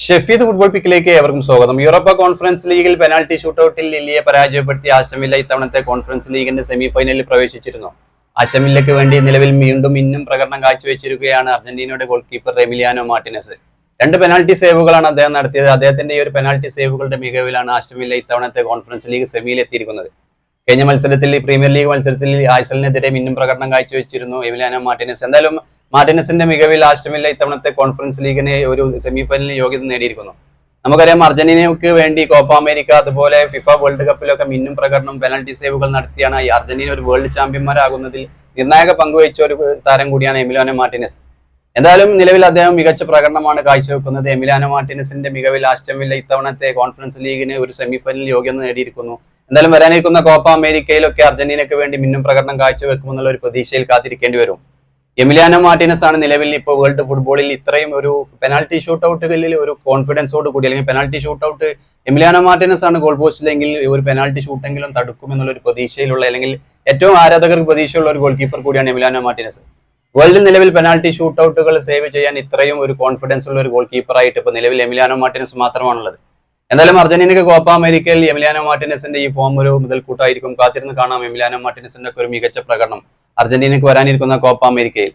Shefeed football പിക്കിലേക്ക് ഏവർക്കും സ്വാഗതം. Europa conference ലീഗിൽ പെനാൽറ്റി ഷൂട്ടൌട്ടിൽ ലില്ലിയെ പരാജയപ്പെടുത്തി ആസ്റ്റൺ വില്ല ഇത്തവണത്തെ കോൺഫറൻസ് ലീഗിന്റെ സെമി ഫൈനലിൽ പ്രവേശിച്ചിരുന്നു. ആസ്റ്റൺ വില്ലയ്ക്ക് വേണ്ടി നിലവിൽ ഇന്നും പ്രകടനം കാഴ്ചവെച്ചിരിക്കുകയാണ് അർജന്റീനയുടെ goal keeper Emiliano Martinez. 2 penalty സേവുകളാണ് അദ്ദേഹം നടത്തിയത്. അദ്ദേഹത്തിന്റെ ഈ ഒരു പെനാൽറ്റി സേവുകളുടെ മികവിലാണ് ആസ്റ്റൺ വില്ല ഇത്തവണത്തെ കോൺഫറൻസ് ലീഗ് സെമിയിൽ എത്തിയിരിക്കുന്നത്. കഴിഞ്ഞ മത്സരത്തിൽ പ്രീമിയർ ലീഗ് മത്സരത്തിൽ ആഴ്സണലിനെതിരെ പ്രകടനം കാഴ്ചവെച്ചിരുന്നു എമിലിയാനോ മാർട്ടിനസ്. എന്തായാലും മാർട്ടിനസിന്റെ മികവിൽ ആസ്റ്റൺ വില്ല ഇത്തവണത്തെ കോൺഫറൻസ് ലീഗിന് ഒരു സെമി ഫൈനലിൽ യോഗ്യത നേടിയിരിക്കുന്നു. നമുക്കറിയാം അർജന്റീനയ്ക്ക് വേണ്ടി കോപ്പ അമേരിക്ക അതുപോലെ ഫിഫ വേൾഡ് കപ്പിലൊക്കെ പ്രകടനം പെനാൽറ്റി സേവുകൾ നടത്തിയാണ് ഈ അർജന്റീന ഒരു വേൾഡ് ചാമ്പ്യന്മാരാകുന്നതിൽ നിർണായക പങ്കുവഹിച്ച ഒരു താരം കൂടിയാണ് എമിലിയാനോ മാർട്ടിനസ്. എന്തായാലും നിലവിൽ അദ്ദേഹം മികച്ച പ്രകടനമാണ് കാഴ്ചവെക്കുന്നത്. എമിലിയാനോ മാർട്ടിനസിന്റെ മികവിൽ ആസ്റ്റൺ വില്ല ഇത്തവണത്തെ കോൺഫറൻസ് ലീഗിന് ഒരു സെമി ഫൈനലിൽ യോഗ്യത നേടിയിരിക്കുന്നു. എന്തായാലും വരാനിരിക്കുന്ന കോപ്പ അമേരിക്കയിലൊക്കെ അർജന്റീനയ്ക്ക് വേണ്ടി പ്രകടനം കാഴ്ചവെക്കുമെന്നുള്ള ഒരു പ്രതീക്ഷയിൽ കാത്തിരിക്കേണ്ടി വരും. എമിലിയാനോ മാർട്ടിനസ് ആണ് നിലവിൽ ഇപ്പോൾ വേൾഡ് ഫുട്ബോളിൽ ഇത്രയും ഒരു പെനാൽറ്റി ഷൂട്ടൌട്ടുകളിൽ ഒരു കോൺഫിഡൻസോട് കൂടി, അല്ലെങ്കിൽ പെനാൽറ്റി ഷൂട്ടൌട്ട് എമിലിയാനോ മാർട്ടിനസ് ആണ് ഗോൾ പോസ്റ്റിലെങ്കിൽ ഒരു പെനാൽറ്റി ഷൂട്ടെങ്കിലും തടുക്കുമെന്നുള്ള ഒരു പ്രതീക്ഷയിലുള്ള, അല്ലെങ്കിൽ ഏറ്റവും ആരാധകർക്ക് പ്രതീക്ഷയുള്ള ഒരു ഗോൾ കീപ്പർ കൂടിയാണ് എമിലിയാനോ മാർട്ടിനസ്. വേൾഡിൽ നിലവിൽ പെനാൽറ്റി ഷൂട്ടൌട്ടുകൾ സേവ് ചെയ്യാൻ ഇത്രയും ഒരു കോൺഫിഡൻസ് ഉള്ള ഒരു ഗോൾ കീപ്പറായിട്ട് ഇപ്പോൾ നിലവിൽ എമിലിയാനോ മാർട്ടിനസ് മാത്രമാണുള്ളത്. എന്തായാലും അർജന്റീനയ്ക്ക് കോപ്പ അമേരിക്കയിൽ എമിലിയാനോ മാർട്ടിനസിന്റെ ഈ ഫോം ഒരു മുതൽക്കൂട്ടായിരിക്കും. കാത്തിരുന്ന് കാണാം എമിലിയാനോ മാർട്ടിനസിന്റെ ഒക്കെ ഒരു മികച്ച പ്രകടനം അർജന്റീനയ്ക്ക് വരാനിരിക്കുന്ന കോപ്പ അമേരിക്കയിൽ.